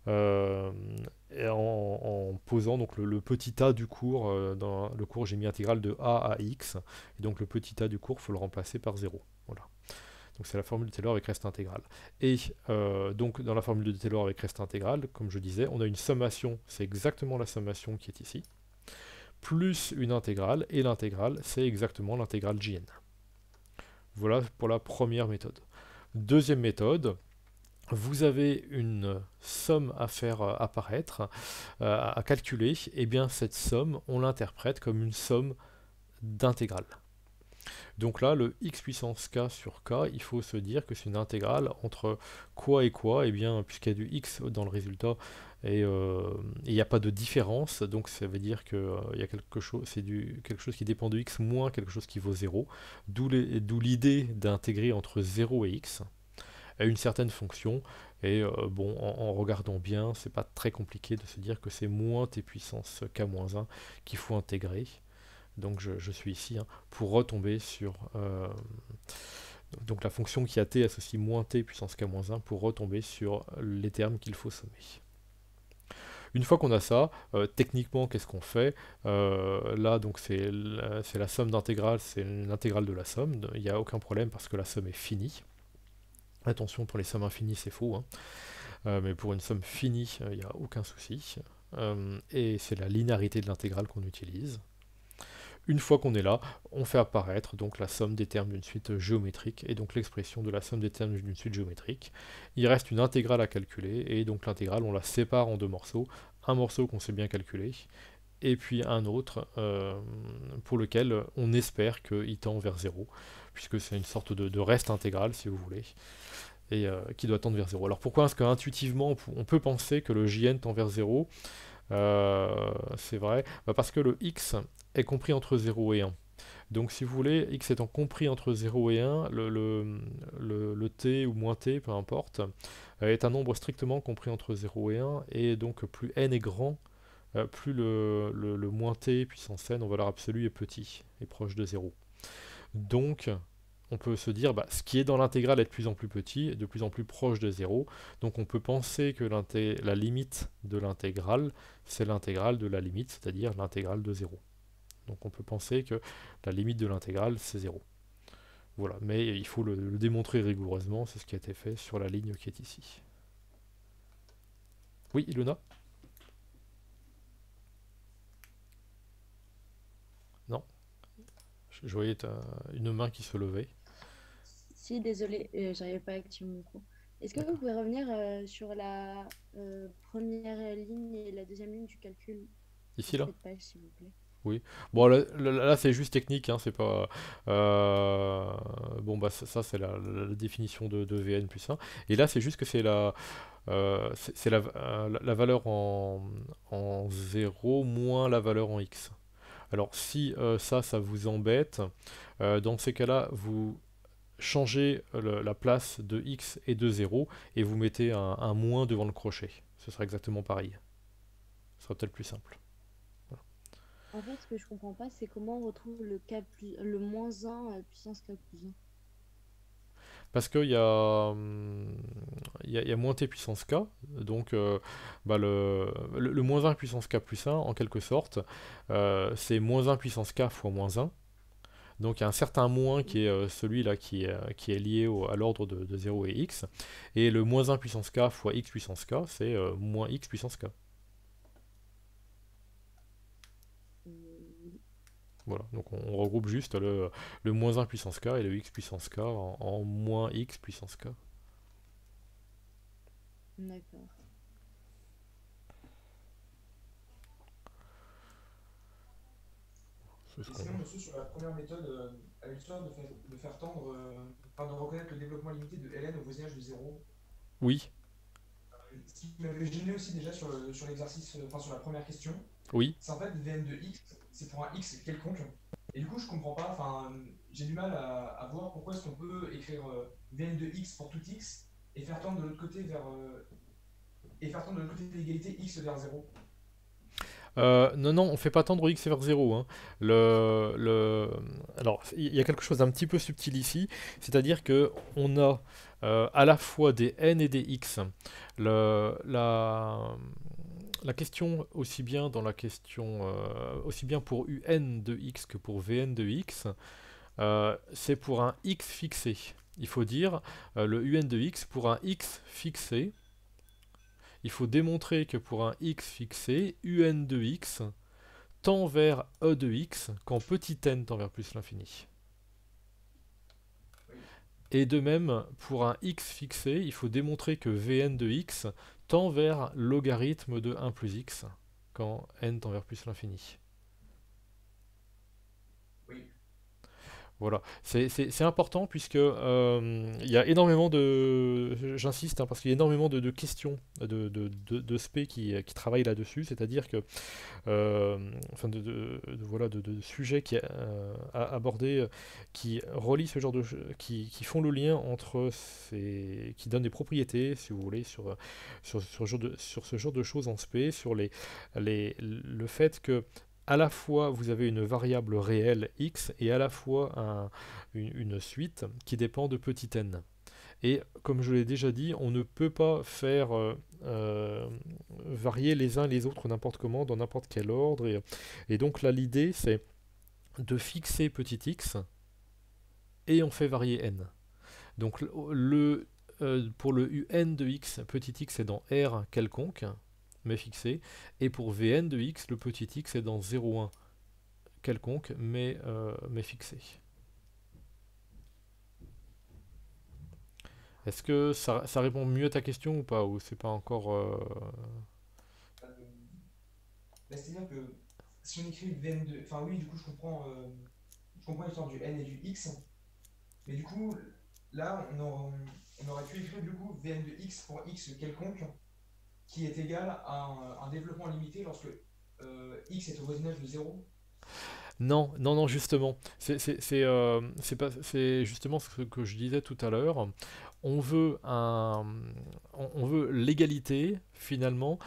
et en posant donc le petit a du cours. Dans le cours, j'ai mis intégral de a à x, et donc le petit a du cours, il faut le remplacer par 0. Voilà. Donc c'est la formule de Taylor avec reste intégral. Et donc dans la formule de Taylor avec reste intégral, comme je disais, on a une sommation, c'est exactement la sommation qui est ici, plus une intégrale, et l'intégrale, c'est exactement l'intégrale Jn. Voilà pour la première méthode. Deuxième méthode, vous avez une somme à faire apparaître, à calculer, et bien cette somme, on l'interprète comme une somme d'intégrales. Donc là, le x puissance k sur k, il faut se dire que c'est une intégrale entre quoi et quoi, et bien puisqu'il y a du x dans le résultat, et il n'y a pas de différence, donc ça veut dire que il y a quelque chose, quelque chose qui dépend de x moins quelque chose qui vaut 0, d'où l'idée d'intégrer entre 0 et x à une certaine fonction, et bon, en regardant bien, c'est pas très compliqué de se dire que c'est moins t puissance k-1 qu'il faut intégrer. Donc je suis ici pour retomber sur donc la fonction qui a t associe moins t puissance k-1 pour retomber sur les termes qu'il faut sommer. Une fois qu'on a ça, techniquement, qu'est-ce qu'on fait? Là, donc c'est la somme d'intégrale, c'est l'intégrale de la somme. Il n'y a aucun problème parce que la somme est finie. Attention, pour les sommes infinies, c'est faux, hein. Mais pour une somme finie, il n'y a aucun souci. Et c'est la linéarité de l'intégrale qu'on utilise. Une fois qu'on est là, on fait apparaître donc la somme des termes d'une suite géométrique, et donc l'expression de la somme des termes d'une suite géométrique. Il reste une intégrale à calculer, et donc l'intégrale, on la sépare en deux morceaux. Un morceau qu'on sait bien calculer, et puis un autre pour lequel on espère qu'il tend vers 0, puisque c'est une sorte de reste intégral, si vous voulez, et qui doit tendre vers 0. Alors pourquoi est-ce qu'intuitivement, on peut penser que le Jn tend vers 0? C'est vrai, parce que le x est compris entre 0 et 1. Donc si vous voulez, x étant compris entre 0 et 1, le t ou moins t, peu importe, est un nombre strictement compris entre 0 et 1, et donc plus n est grand, plus le moins t puissance n en valeur absolue est petit, est proche de 0. Donc on peut se dire, ce qui est dans l'intégrale est de plus en plus petit, de plus en plus proche de 0, donc on peut penser que la limite de l'intégrale, c'est l'intégrale de la limite, c'est-à-dire l'intégrale de 0. Donc on peut penser que la limite de l'intégrale, c'est 0. Voilà, mais il faut le démontrer rigoureusement, c'est ce qui a été fait sur la ligne qui est ici. Oui, Ilona? Non? Je voyais une main qui se levait. Si, désolé, j'arrivais pas à activer mon micro. Est-ce que vous D'accord. pouvez revenir sur la première ligne et la deuxième ligne du calcul de Ici, là? cette page, s'il vous plaît? Oui. Bon, Oui. là, c'est juste technique, hein, c'est pas... euh, bon, bah, ça, c'est la définition de Vn plus 1. Et là, c'est juste que c'est la valeur en 0 moins la valeur en x. Alors, si ça vous embête, dans ces cas-là, vous changez la place de x et de 0 et vous mettez un moins devant le crochet. Ce sera exactement pareil. Ce sera peut-être plus simple. Voilà. En fait, ce que je comprends pas, c'est comment on retrouve le moins 1 puissance k plus 1. Parce qu'il y a moins t puissance k, donc bah, le moins 1 puissance k plus 1, en quelque sorte, c'est moins 1 puissance k fois moins 1. Donc il y a un certain moins qui est celui-là qui est lié à l'ordre de 0 et x. Et le moins 1 puissance k fois x puissance k, c'est moins x puissance k. Oui. Voilà, donc on regroupe juste le moins 1 puissance k et le x puissance k en moins x puissance k. D'accord. C'est ce Et qu'on... sinon, monsieur, sur la première méthode, à l'histoire de faire tendre, enfin de reconnaître le développement limité de ln au voisinage de 0, Oui, ce qui m'avait gêné aussi déjà sur l'exercice, enfin sur la première question, oui. c'est en fait Vn de x, c'est pour un x quelconque. Et du coup, je comprends pas, enfin, j'ai du mal à voir pourquoi est-ce qu'on peut écrire Vn de x pour tout x et faire tendre de l'autre côté vers et faire tendre de l'autre côté de l'égalité x vers 0. Non, non, on fait pas tendre x vers 0, hein. Alors, il y a quelque chose d'un petit peu subtil ici, c'est-à-dire que on a à la fois des n et des x. La question, aussi bien dans la question, aussi bien pour un de x que pour vn de x, c'est pour un x fixé. Il faut dire le un de x pour un x fixé. Il faut démontrer que pour un x fixé, un de x tend vers e de x quand petit n tend vers plus l'infini. Et de même, pour un x fixé, il faut démontrer que Vn de x tend vers logarithme de 1 plus x quand n tend vers plus l'infini. Oui. Voilà, c'est important puisque il y a énormément de, j'insiste, hein, parce qu'il y a énormément de questions de spé qui travaillent là-dessus, c'est-à-dire que, enfin voilà, de sujets qui abordés, qui relient ce genre qui font le lien entre qui donnent des propriétés, si vous voulez, sur ce genre de choses en spé, sur le fait que à la fois vous avez une variable réelle x et à la fois une suite qui dépend de petit n. Et comme je l'ai déjà dit, on ne peut pas faire varier les uns les autres n'importe comment, dans n'importe quel ordre. Et donc là, l'idée, c'est de fixer petit x et on fait varier n. Donc pour le un de x, petit x est dans R quelconque, mais fixé, et pour Vn de x, le petit x est dans 0,1 quelconque, mais fixé. Est-ce que ça répond mieux à ta question ou pas, ou c'est pas encore... C'est-à-dire que si on écrit Vn de... Enfin oui, du coup, je comprends l'histoire du n et du x, mais du coup, là, on aurait pu écrire du coup Vn de x pour x quelconque, qui est égal à un développement limité lorsque x est au voisinage de 0. Non, non, non, justement. C'est justement ce que je disais tout à l'heure. On veut l'égalité, finalement,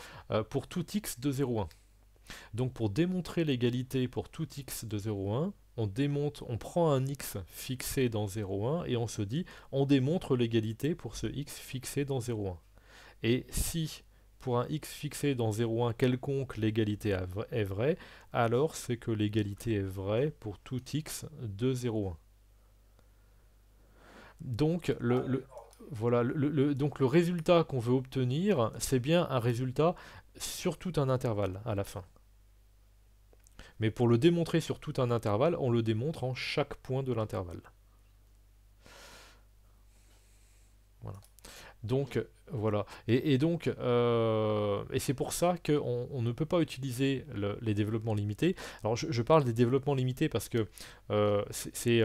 pour tout x de 0,1. Donc pour démontrer l'égalité pour tout x de 0,1, on prend un x fixé dans 0,1 et on se dit, on démontre l'égalité pour ce x fixé dans 0,1. Et si pour un x fixé dans 0,1 quelconque l'égalité est vraie, alors c'est que l'égalité est vraie pour tout x de 0,1. Donc voilà, donc le résultat qu'on veut obtenir, c'est bien un résultat sur tout un intervalle à la fin. Mais pour le démontrer sur tout un intervalle, on le démontre en chaque point de l'intervalle. Voilà. Donc voilà. Et donc et c'est pour ça qu'on ne peut pas utiliser les développements limités. Alors je parle des développements limités parce que c'est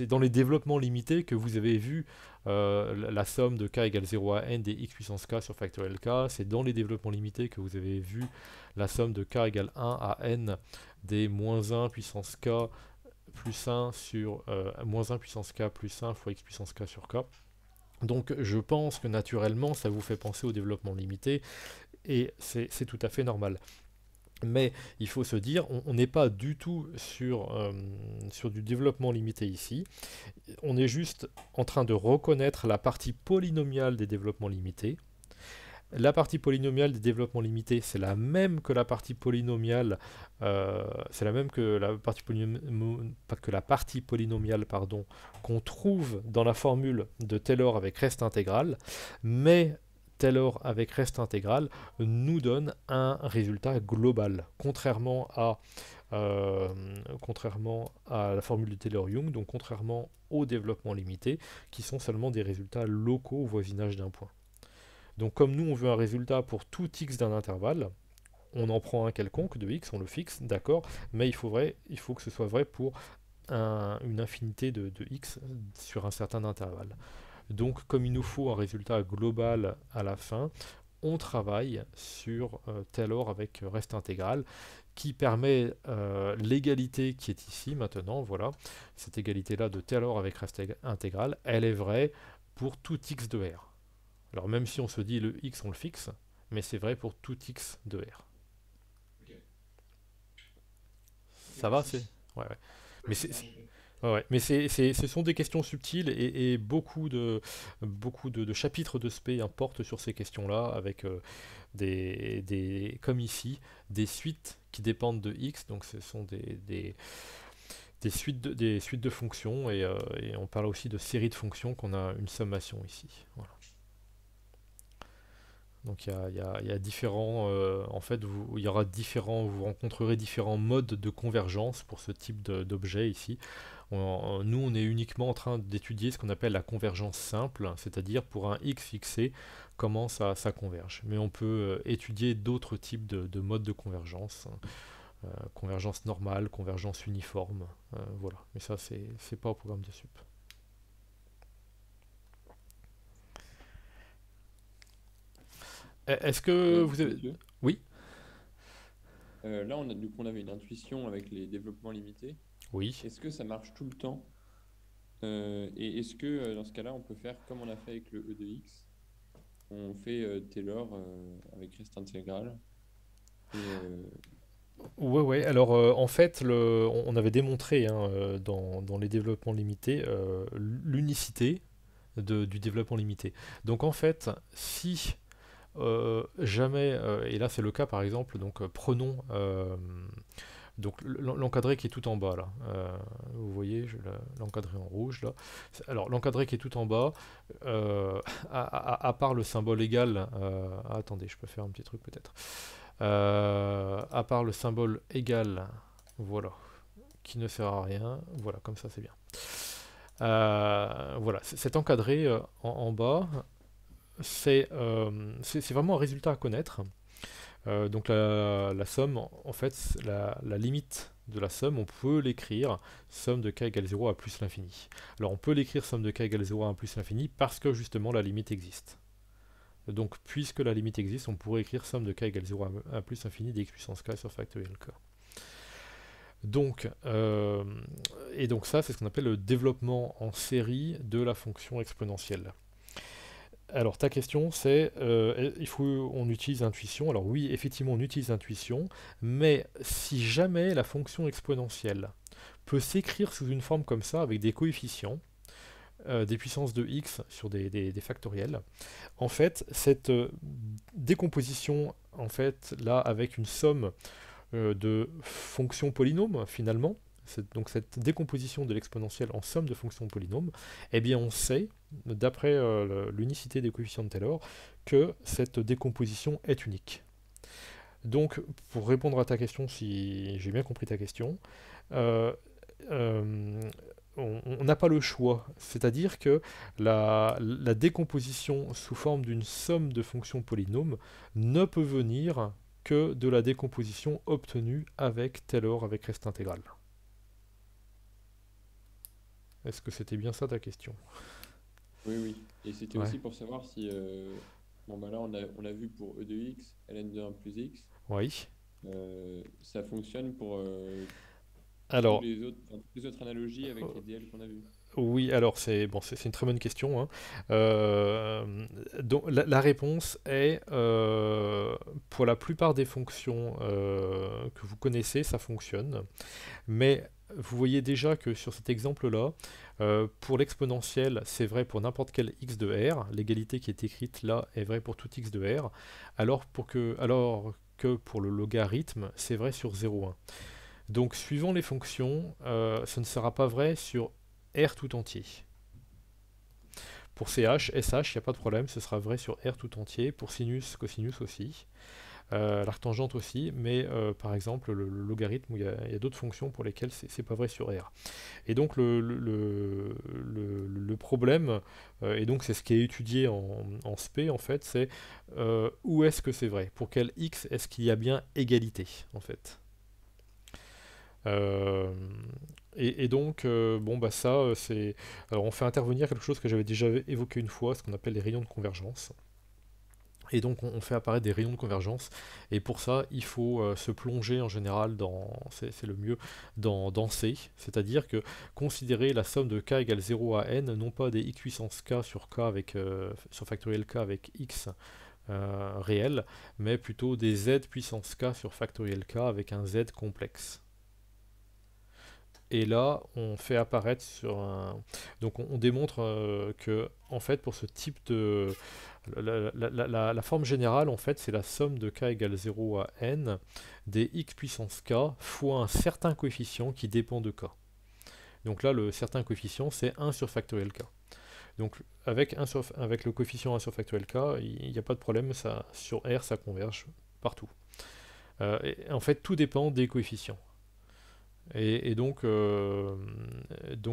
dans les développements limités que vous avez vu la somme de k égale 0 à n des x puissance k sur factoriel k. C'est dans les développements limités que vous avez vu la somme de k égale 1 à n des moins 1 puissance k plus 1 sur moins 1 puissance k plus 1 fois x puissance k sur k. Donc je pense que naturellement ça vous fait penser au développement limité et c'est tout à fait normal. Mais il faut se dire, on n'est pas du tout sur du développement limité ici. On est juste en train de reconnaître la partie polynomiale des développements limités. La partie polynomiale des développements limités, c'est la même que la partie polynomiale, pardon, qu'on trouve dans la formule de Taylor avec reste intégrale, mais Taylor avec reste intégrale nous donne un résultat global, contrairement à la formule de Taylor-Young, donc contrairement aux développements limités, qui sont seulement des résultats locaux au voisinage d'un point. Donc comme nous on veut un résultat pour tout x d'un intervalle, on en prend un quelconque de x, on le fixe, d'accord, mais il faut que ce soit vrai pour une infinité de x sur un certain intervalle. Donc comme il nous faut un résultat global à la fin, on travaille sur Taylor avec reste intégrale, qui permet l'égalité qui est ici maintenant, voilà, cette égalité-là de Taylor avec reste intégrale, elle est vraie pour tout x de R. Alors même si on se dit le x on le fixe, mais c'est vrai pour tout x de R. Ok. Ça va, c'est... Ouais. Mais ce sont des questions subtiles et beaucoup de chapitres de spé portent sur ces questions-là, avec comme ici, des suites qui dépendent de x, donc ce sont des suites de fonctions, et on parle aussi de séries de fonctions qu'on a une sommation ici. Voilà. Donc il y a différents, en fait, vous rencontrerez différents modes de convergence pour ce type d'objet ici. Nous, on est uniquement en train d'étudier ce qu'on appelle la convergence simple, c'est-à-dire pour un x fixé, comment ça converge. Mais on peut étudier d'autres types de modes de convergence, convergence normale, convergence uniforme, voilà. Mais ça, c'est pas au programme de sup. Est-ce que vous avez... Monsieur, Oui, là, on avait une intuition avec les développements limités. oui. Est-ce que ça marche tout le temps? Et est-ce que dans ce cas-là, on peut faire comme on a fait avec le E de x? On fait Taylor avec reste intégrale. Ouais. Alors, en fait, on avait démontré dans les développements limités l'unicité du développement limité. Donc, en fait, si jamais, et là c'est le cas par exemple, donc prenons donc l'encadré qui est tout en bas là, vous voyez, je l'ai encadré en rouge là. Alors l'encadré qui est tout en bas, à part le symbole égal, attendez, je peux faire un petit truc peut-être, à part le symbole égal, voilà, qui ne sert à rien, voilà, comme ça c'est bien. Voilà, cet encadré en bas, c'est vraiment un résultat à connaître. Donc la somme, en fait, la limite de la somme, on peut l'écrire somme de k égale 0 à plus l'infini. Alors on peut l'écrire somme de k égale 0 à plus l'infini parce que justement la limite existe. Donc puisque la limite existe, on pourrait écrire somme de k égale 0 à plus l'infini dx puissance k sur factoriel k. Donc, et donc ça, c'est ce qu'on appelle le développement en série de la fonction exponentielle. Alors ta question c'est, on utilise intuition. Alors oui, effectivement on utilise intuition, mais si jamais la fonction exponentielle peut s'écrire sous une forme comme ça, avec des coefficients, des puissances de x sur des factoriels, en fait cette décomposition, en fait là avec une somme de fonctions polynômes finalement, donc cette décomposition de l'exponentielle en somme de fonctions polynômes, eh bien on sait, d'après l'unicité des coefficients de Taylor, que cette décomposition est unique. Donc, pour répondre à ta question, si j'ai bien compris ta question, on n'a pas le choix. C'est-à-dire que la décomposition sous forme d'une somme de fonctions polynômes ne peut venir que de la décomposition obtenue avec Taylor avec reste intégrale. Est-ce que c'était bien ça ta question? Oui, oui. Et c'était Ouais. aussi pour savoir si. Bon, bah là, on a vu pour E de x, ln de 1 plus x. Oui. Ça fonctionne pour Alors, toutes les autres analogies avec les DL qu'on a vues. oui, alors c'est bon, c'est une très bonne question, hein. Donc la réponse est pour la plupart des fonctions que vous connaissez, ça fonctionne. Mais vous voyez déjà que sur cet exemple-là, pour l'exponentielle, c'est vrai pour n'importe quel x de r. L'égalité qui est écrite là est vraie pour tout x de r. Alors que pour le logarithme, c'est vrai sur 0,1. Donc suivant les fonctions, ce ne sera pas vrai sur R tout entier. Pour CH, SH, il n'y a pas de problème, ce sera vrai sur R tout entier. Pour sinus, cosinus aussi. L'arctangente aussi, mais par exemple le logarithme, il y a d'autres fonctions pour lesquelles c'est pas vrai sur R. Et donc le problème, et donc c'est ce qui est étudié en SP en fait, c'est où est-ce que c'est vrai? Pour quel X est-ce qu'il y a bien égalité en fait? Et donc, bon, bah ça, c'est. Alors, on fait intervenir quelque chose que j'avais déjà évoqué une fois, ce qu'on appelle les rayons de convergence. Et donc, on fait apparaître des rayons de convergence. Et pour ça, il faut se plonger en général c'est le mieux, dans C. C'est-à-dire que considérer la somme de k égale 0 à n, non pas des x puissance k sur k avec, sur factoriel k avec x réel, mais plutôt des z puissance k sur factoriel k avec un z complexe. Et là, on fait apparaître sur un. Donc, on démontre que, en fait, pour ce type de. La forme générale, en fait, c'est la somme de k égale 0 à n des x puissance k fois un certain coefficient qui dépend de k. Donc là, le certain coefficient, c'est 1 sur factoriel k. Donc, avec le coefficient 1 sur factoriel k, il n'y a pas de problème, ça, sur R, ça converge partout. Et en fait, tout dépend des coefficients. Et donc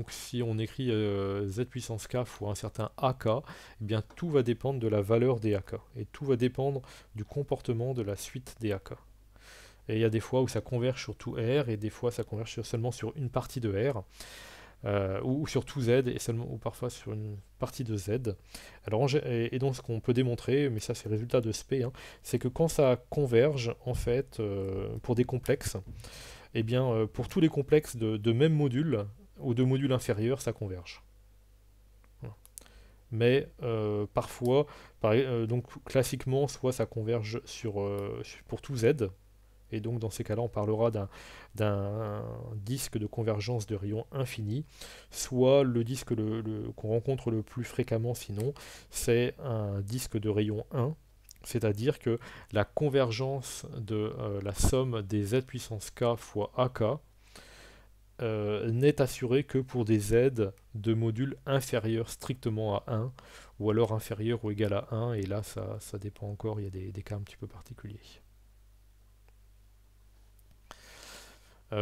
si on écrit z puissance k fois un certain ak, eh bien tout va dépendre de la valeur des ak. Et tout va dépendre du comportement de la suite des ak. Et il y a des fois où ça converge sur tout R, et des fois ça converge seulement sur une partie de R, ou sur tout Z, ou parfois sur une partie de Z. Alors, et donc ce qu'on peut démontrer, mais ça c'est le résultat de SP, hein, c'est que quand ça converge, en fait, pour des complexes, eh bien, pour tous les complexes de même module, ou de module inférieur, ça converge. Voilà. Mais parfois, donc classiquement, soit ça converge pour tout Z, et donc dans ces cas-là, on parlera d'un disque de convergence de rayon infini, soit le disque qu'on rencontre le plus fréquemment sinon, c'est un disque de rayon 1, c'est-à-dire que la convergence de la somme des z puissance k fois ak n'est assurée que pour des z de module inférieur strictement à 1, ou alors inférieur ou égal à 1, et là ça dépend encore, il y a des cas un petit peu particuliers.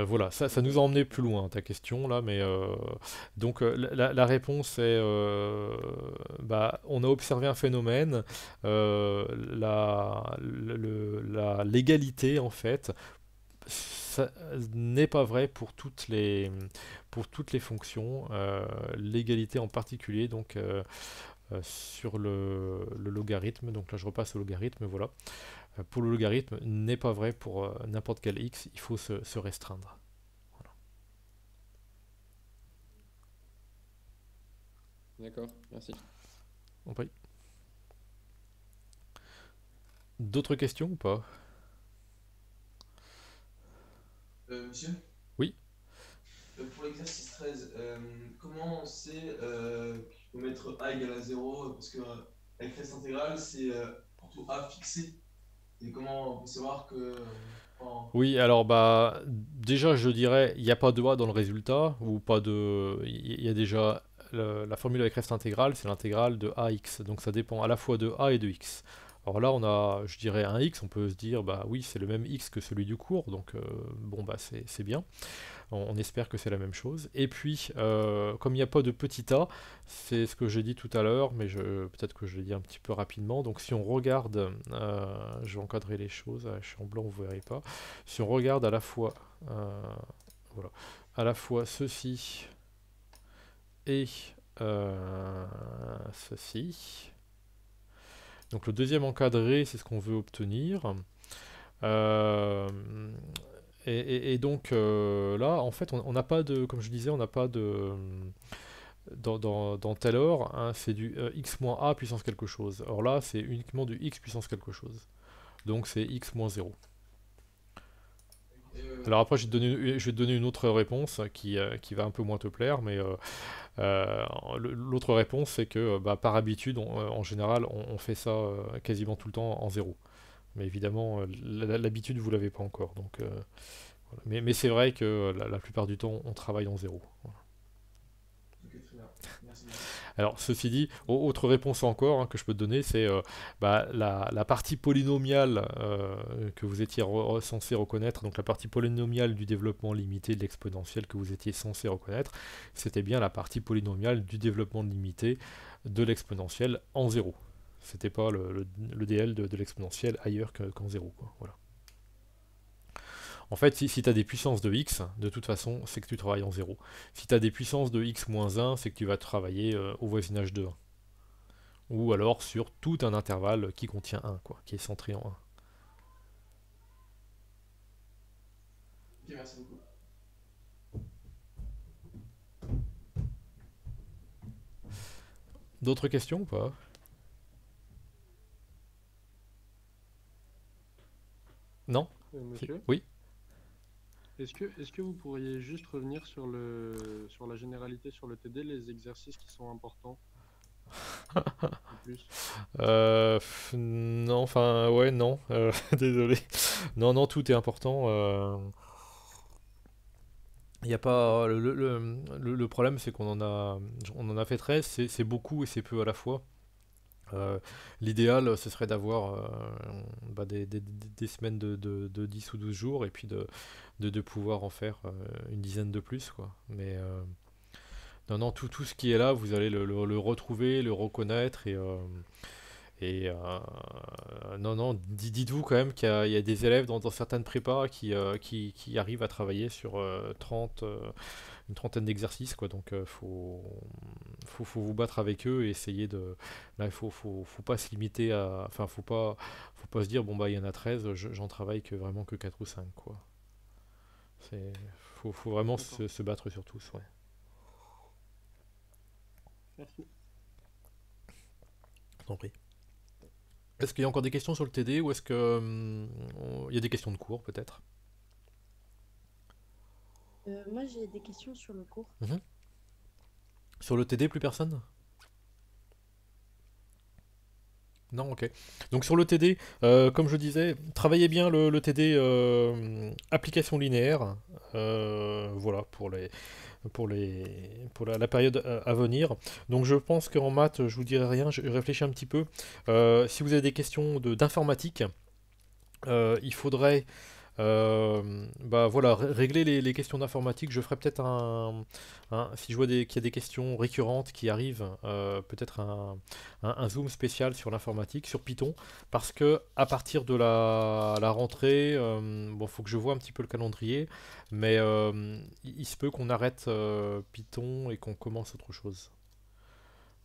Voilà, ça nous a emmené plus loin, ta question là, mais donc la réponse est, on a observé un phénomène, l'égalité en fait, n'est pas vrai pour toutes les fonctions, l'égalité en particulier, donc sur le logarithme, donc là je repasse au logarithme, voilà. Pour le logarithme, n'est pas vrai pour n'importe quel x, il faut se restreindre. Voilà. D'accord, merci. On prie. D'autres questions ou pas? Monsieur? Oui. Pour l'exercice 13, comment on sait qu'il faut mettre a égale à 0? Parce que avec reste intégrale, c'est pour tout a fixé. Et comment on peut savoir que. Oui, alors déjà je dirais il n'y a pas de a dans le résultat, ou pas de. Il y a déjà la formule avec reste intégrale, c'est l'intégrale de ax, donc ça dépend à la fois de a et de x. Alors là, on a, je dirais, un x, on peut se dire, bah oui, c'est le même x que celui du cours, donc bon, bah c'est bien. On espère que c'est la même chose. Et puis, comme il n'y a pas de petit a, c'est ce que j'ai dit tout à l'heure, mais peut-être que je l'ai dit un petit peu rapidement. Donc si on regarde, je vais encadrer les choses, je suis en blanc, vous ne verrez pas. Si on regarde à la fois, voilà, à la fois ceci et ceci. Donc le deuxième encadré, c'est ce qu'on veut obtenir. Et donc là, en fait, on n'a pas de, comme je disais, on n'a pas de... Dans Taylor, hein, c'est du x moins a puissance quelque chose. Or là, c'est uniquement du x puissance quelque chose. Donc c'est x moins 0. Alors après, je vais te donner une autre réponse qui va un peu moins te plaire, mais l'autre réponse, c'est que bah, par habitude, en général, on fait ça quasiment tout le temps en 0. Mais évidemment, l'habitude, vous l'avez pas encore. Donc, voilà. Mais c'est vrai que la plupart du temps, on travaille en 0. Voilà. Ok, très bien. Merci. Alors, ceci dit, autre réponse encore hein, que je peux te donner, c'est bah, la partie polynomiale que vous étiez censé reconnaître, donc la partie polynomiale du développement limité de l'exponentielle que vous étiez censé reconnaître, c'était bien la partie polynomiale du développement limité de l'exponentielle en 0. C'était pas le DL de l'exponentielle ailleurs qu'en 0. Quoi. Voilà. En fait, si tu as des puissances de x, de toute façon, c'est que tu travailles en 0. Si tu as des puissances de x moins 1, c'est que tu vas travailler au voisinage de 1. Ou alors sur tout un intervalle qui contient 1, quoi, qui est centré en 1. Ok, merci beaucoup. D'autres questions ou pas? Non? Monsieur, Oui? est-ce que vous pourriez juste revenir sur la généralité sur le TD, les exercices qui sont importants en plus? Non, enfin, ouais, non. Désolé. Non, tout est important. Y a pas, le problème, c'est qu'on on en a fait 13, c'est beaucoup et c'est peu à la fois. L'idéal, ce serait d'avoir bah, des semaines de 10 ou 12 jours et puis de pouvoir en faire une dizaine de plus, quoi. Mais non, tout ce qui est là, vous allez le retrouver, le reconnaître et non, dites-vous quand même qu'il y a des élèves dans certaines prépas qui arrivent à travailler sur 30, une trentaine d'exercices, quoi. Donc faut vous battre avec eux et essayer de... Là, faut pas se limiter à... Enfin, faut pas se dire, bon bah il y en a 13, j'en travaille que vraiment que 4 ou 5, quoi. Faut vraiment se battre sur tous, ouais. Merci. Je t'en prie. Est-ce qu'il y a encore des questions sur le TD ou est-ce que il y a des questions de cours peut-être? Moi, j'ai des questions sur le cours. Sur le TD, plus personne? Non, ok. Donc sur le TD, comme je disais, travaillez bien le TD application linéaire. Voilà, pour la période à venir. Donc je pense qu'en maths, je vous dirai rien, je réfléchis un petit peu. Si vous avez des questions d'informatique, il faudrait bah voilà, régler les questions d'informatique. Je ferai peut-être si je vois qu'il y a des questions récurrentes qui arrivent, peut-être un zoom spécial sur l'informatique, sur Python, parce que à partir de la rentrée, bon, faut que je vois un petit peu le calendrier, mais il se peut qu'on arrête Python et qu'on commence autre chose.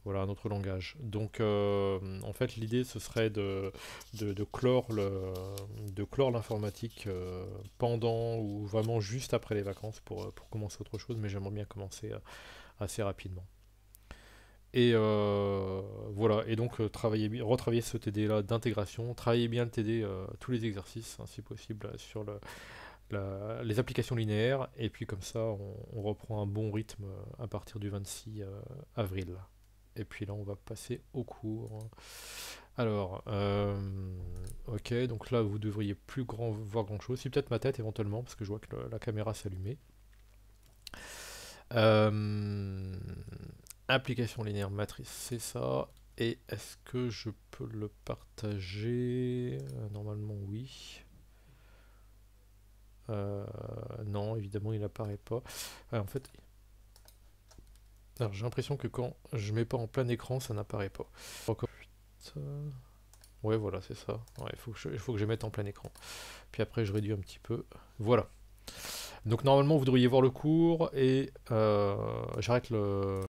Voilà, un autre langage. Donc, en fait, l'idée, ce serait de clore l'informatique pendant ou vraiment juste après les vacances pour commencer autre chose, mais j'aimerais bien commencer assez rapidement. Et voilà, et donc retravailler ce TD-là d'intégration, travailler bien le TD, tous les exercices, hein, si possible, sur les applications linéaires, et puis comme ça, on reprend un bon rythme à partir du 26 avril. Et puis là, on va passer au cours. Alors, ok, donc là, vous devriez plus voir grand chose. Si peut-être ma tête éventuellement, parce que je vois que la caméra s'est allumée. Application linéaire matrice, c'est ça. Et est-ce que je peux le partager? Normalement oui. Non, évidemment il apparaît pas. En fait, alors j'ai l'impression que quand je mets pas en plein écran, ça n'apparaît pas. Encore 8. Ouais, voilà, c'est ça. Ouais, il faut que je mette en plein écran. Puis après, je réduis un petit peu. Voilà. Donc normalement, vous devriez voir le cours et j'arrête le...